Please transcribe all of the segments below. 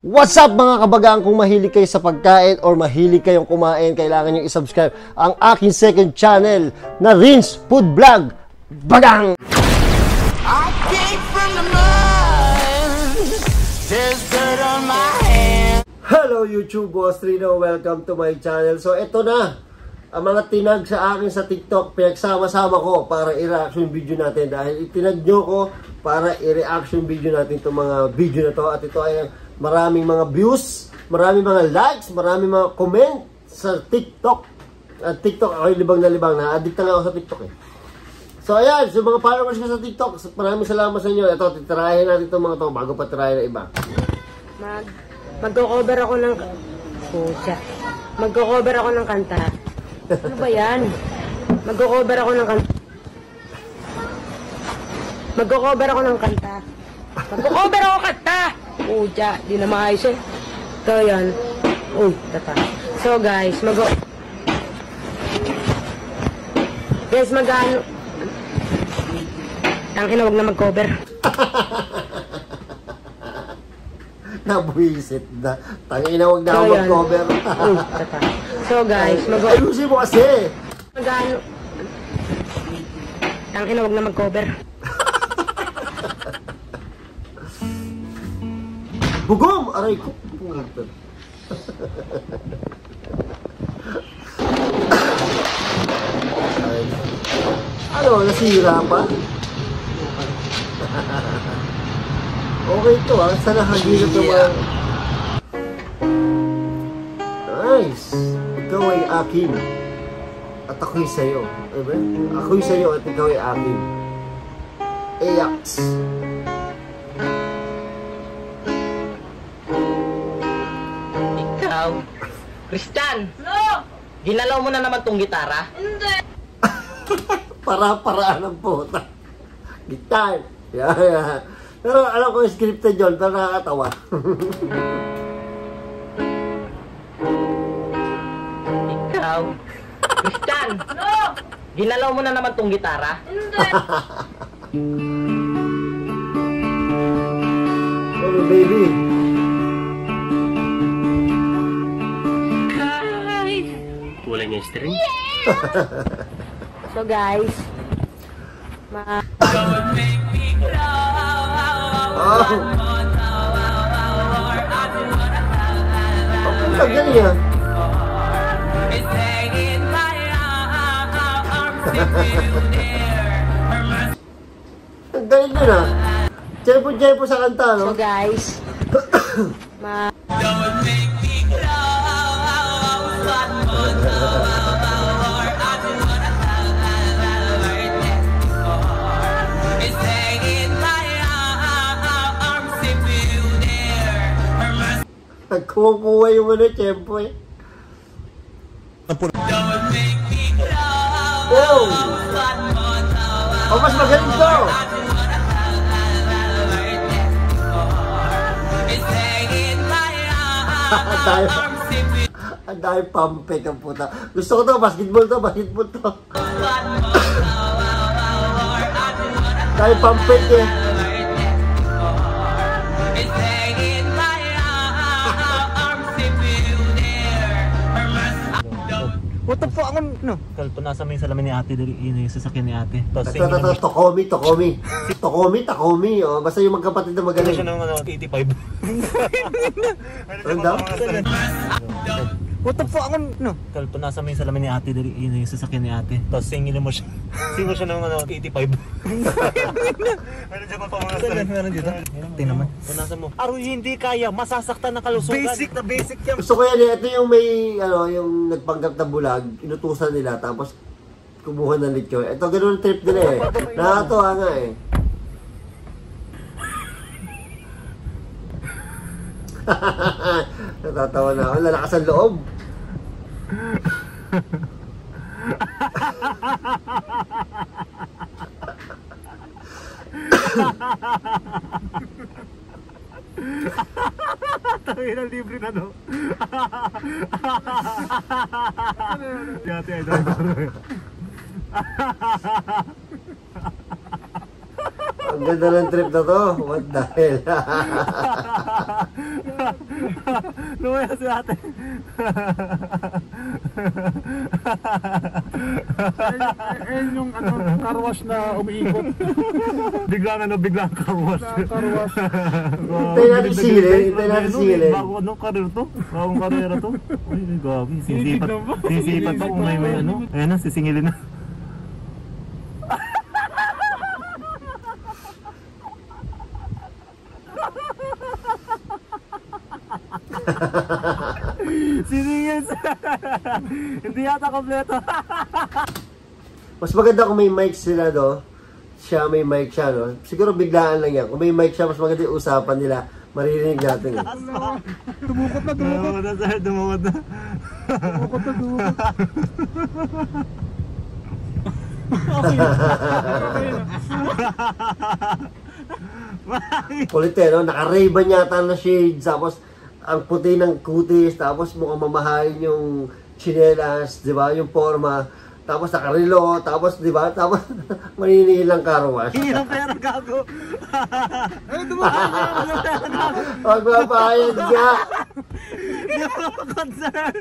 What's up mga kabagaan, kung mahilig kayo sa pagkain or mahilig kayong kumain, kailangan nyo i-subscribe ang aking second channel na Rince Food Vlog. Bagang! I came from the mud. There's dirt on my hand. Hello YouTube, Boss Rino. Welcome to my channel. So ito na, ang mga tinag sa akin sa TikTok, pinagsama-sama ko para i-reaction video natin. Dahil itinag nyo ko para i-reaction video natin itong mga video na to. At ito ay maraming mga views, maraming mga likes, maraming mga comment sa TikTok. At TikTok, ako'y libang na libang. Na-addict na ako sa TikTok eh. So ayan, so mga followers ko sa TikTok, maraming salamat sa inyo. Ito, titirahin natin itong mga to bago pa tirahin na iba. Magko-cover ako ng... Pucha. Magko-cover ako ng kanta. Ano ba yan? Magko-cover ako ng kanta. Magko-cover ako ng kanta. Magko-cover ako kanta! Pucha, di na maayos eh. So yan. Uy, tata. So guys, Guys, mag-ano... Tangina, wag na mag-cover. Nabuisit na. Tangina, wag na ako mag-cover. So guys, ayusin mo kasi. Mag-ano... Tangina, wag na mag-cover. Bugom! Aray ko. Ano, nasira pa? Okay ito ah. Sana hagilot naman. Nice! Ikaw ay akin. At ako'y sa'yo. Ako'y sa'yo at ikaw ay akin. Ajax. Ikaw? Christian! No! Ginalaw mo na naman tong gitara? Hindi! Para-paraan ng puta. Gitar. Yeah. Pero alam ko yung scripted yun, pero nakakatawa. Ikaw? Christian! No! Ginalaw mo na naman tong gitara? Hindi! Oh, baby. Kulay niya yung string? So guys, Oh. Ang galing yan. Ang galing din ah. Tiyempo sa kanta, no? so guys, Nagkuha-kuha yung ano, tiyempo eh. Wow! Oh, mas magaling to! Ang dahil pampek ang puta. Gusto ko to, basketball to. Dahil pampek eh. What the fuck? No? Kalto, nasa may salamin ni ate, yun yung sasakyan ni ate. Tokomi. Oh, basta yung magkapatid na magaling. Siya ng 85. Ano daw? What the fuck? No? Kalto, nasa may salamin ni ate, yun yung sasakyan ni ate. Tapos singilin mo siya. Singilin mo siya ng 85. Meron dyan pa mga salamin. Meron dito. Tingnan naman. Punasan mo. Aro, hindi kaya. Masasaktan ng kalusugan. Basic na basic yan. Gusto ko yan eh. Ito yung may, yung nagpanggap na bulag. Inutusan nila. Tapos, kumuha ng lechon. Ito, ganun trip nila eh. Nakakatawa nga eh. Natatawa na ako. Lalakas ang loob. Tangin na libre na no. Yati ay Ang ganda ng trip na to. What the hell? Lumaya si ate. Yung car wash na umiikot. Biglang car wash. Hintay natin singilin. Bago anong karir to? Bagong karera to? Ay, gabi. Sisipat pa kung may ano. Ayan na, sisingilin na. Siningil. Hindi yata kompleto. Mas maganda kung may mic sila, no? Siya may mic siya, no? Siguro biglaan lang yan. Kung may mic siya, mas maganda yung usapan nila. Maririnig natin, eh. Dumukot na. Dumukot na, sir. Dumukot na. Kulit, eh, no? Naka-Ray-Ban yata na shades. Tapos, ang puti ng kutis. Tapos, mukhang mamahalin yung chinelas, di ba? Yung forma. Tapos, nakarilo. Tapos, di ba? Tapos, maniningil lang car wash. Hindi lang pera, gago. Huwag mapahayag ka. Dumukot, sir.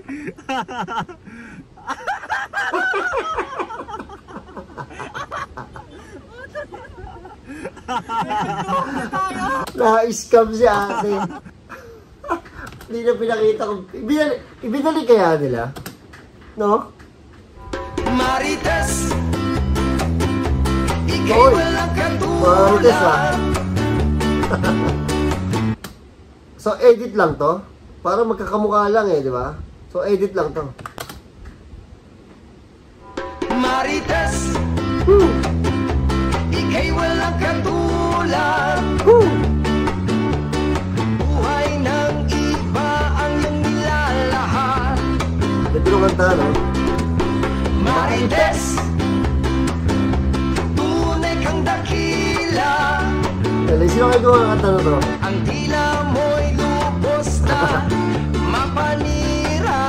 Na-scam si ate. Hindi na pinakita ko. Ibinali kaya nila? No? Marites, ikay Oy, walang Marites, ah. katulad. So, edit lang to. Para magkakamukha lang, eh, di ba? So, edit lang to. Marites, ikay walang katulad. Buhay ng iba ang iyong nilalahad. Ito yung kanta, no? Marites, tunay kang dakila. Sino kayo gawa ng kanta na to? Ang tila mo'y lubos na mapanira.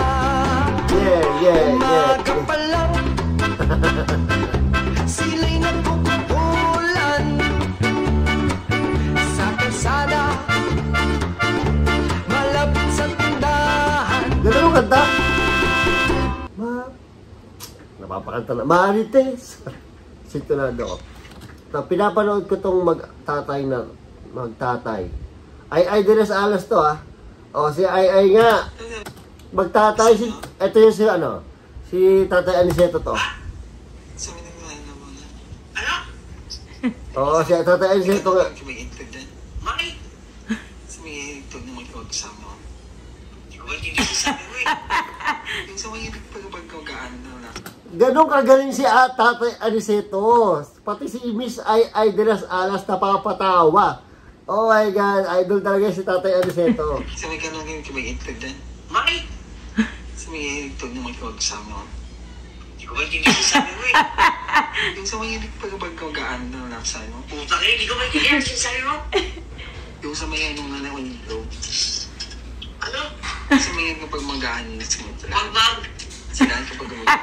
Yeah. Umaga pa lang, sila'y nagkukulan sa kalsada, malapit sa tindahan. Ganda yung kanta? Napapakanta na. Marites! Sintonado ko. Pinapanood ko tong magtatay. Ay, Deres Alas to, ah. O, si Ay nga. Magtatay. Ito yung si, ano, si Tatay Aniceto to. Sabi na nga na mga... Ano? Oo, si Tatay Aniceto nga. Kumigintog din. Maki! Sumigintog na magkakasama. Hindi ko ba hindi sabi mo eh. Yung sa mga pagkagaano na. Ganun kagaling si Tatay Aniceto. Pati si Miss Ay Deres Alas napapatawa. Oh my God, idol talaga si Tatay Aniceto. Sabi ka lang yung kumigintog din. Maki! Sumigintog na magkakasama. Hindi ko ba hindi sabi mo eh. Yung sa mga pagkagaano na nakasama mo. Puta kayo, hindi ko ba hindi sabi mo? Yung sa mga anong nga na window. Ano? Sa mga kapag mag-aan na sa mga pag-bag. Silaan kapag mag-aan.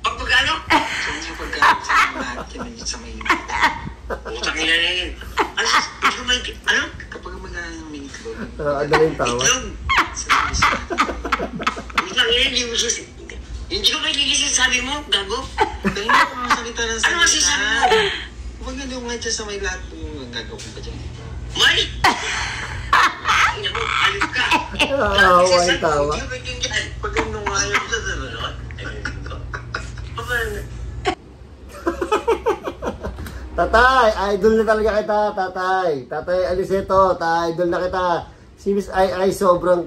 Pag-ano? Sa mga pag-aan sa mga kinagin sa may utang nila na yun. Ano? Kapag mag-aan ng miniklog. Ano yung tawa? Itlog! Sa mga isa. Utang nila, hindi mo susi. Hindi ko ba gigising sabi mo, gago? Dahil hindi ako masalita ng salita. Ano masasabi mo? Huwag nga doon nga dyan sa may lahat ng gagawin pa dyan. May! Ina mo, alip ka! Ay, tawa. Pag anong ayaw sa dalawat, Tatay, idol na talaga kita, tatay. Tatay Aniceto, idol na kita. Si Miss Ay sobrang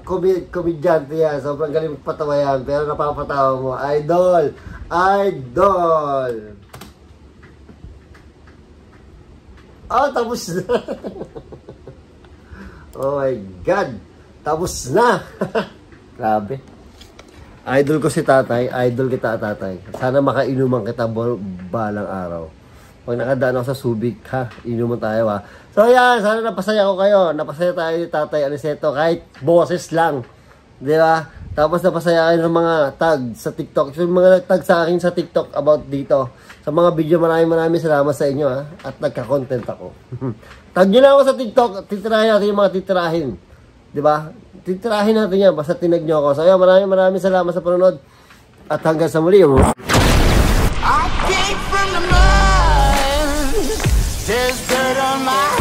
komedyante yan. Sobrang galing magpatawa yan. Pero napapatawa mo. Idol! Idol! Oh, tapos na. Oh my God. Tapos na. Grabe. Idol ko si tatay. Idol kita, tatay. Sana makainuman kita balang araw. Pag nakadaan ako sa Subic, ha? Inuman tayo, ha? So, yan. Sana napasaya ko kayo. Napasaya tayo ni Tatay Aniceto. Kahit boses lang. Di ba? Tapos napasaya kayo ng mga tag sa TikTok. Yung mga nag-tag sa akin sa TikTok about dito. Sa mga video, maraming salamat sa inyo, ha? At nagka-content ako. Tag nyo lang ako sa TikTok. Titirahin natin yung mga titirahin. Di ba? Titirahin natin yan, basta tinag nyo ako. So, ayun, maraming salamat sa panonood. At hanggang sa muli. I came from the mud. There's dirt on my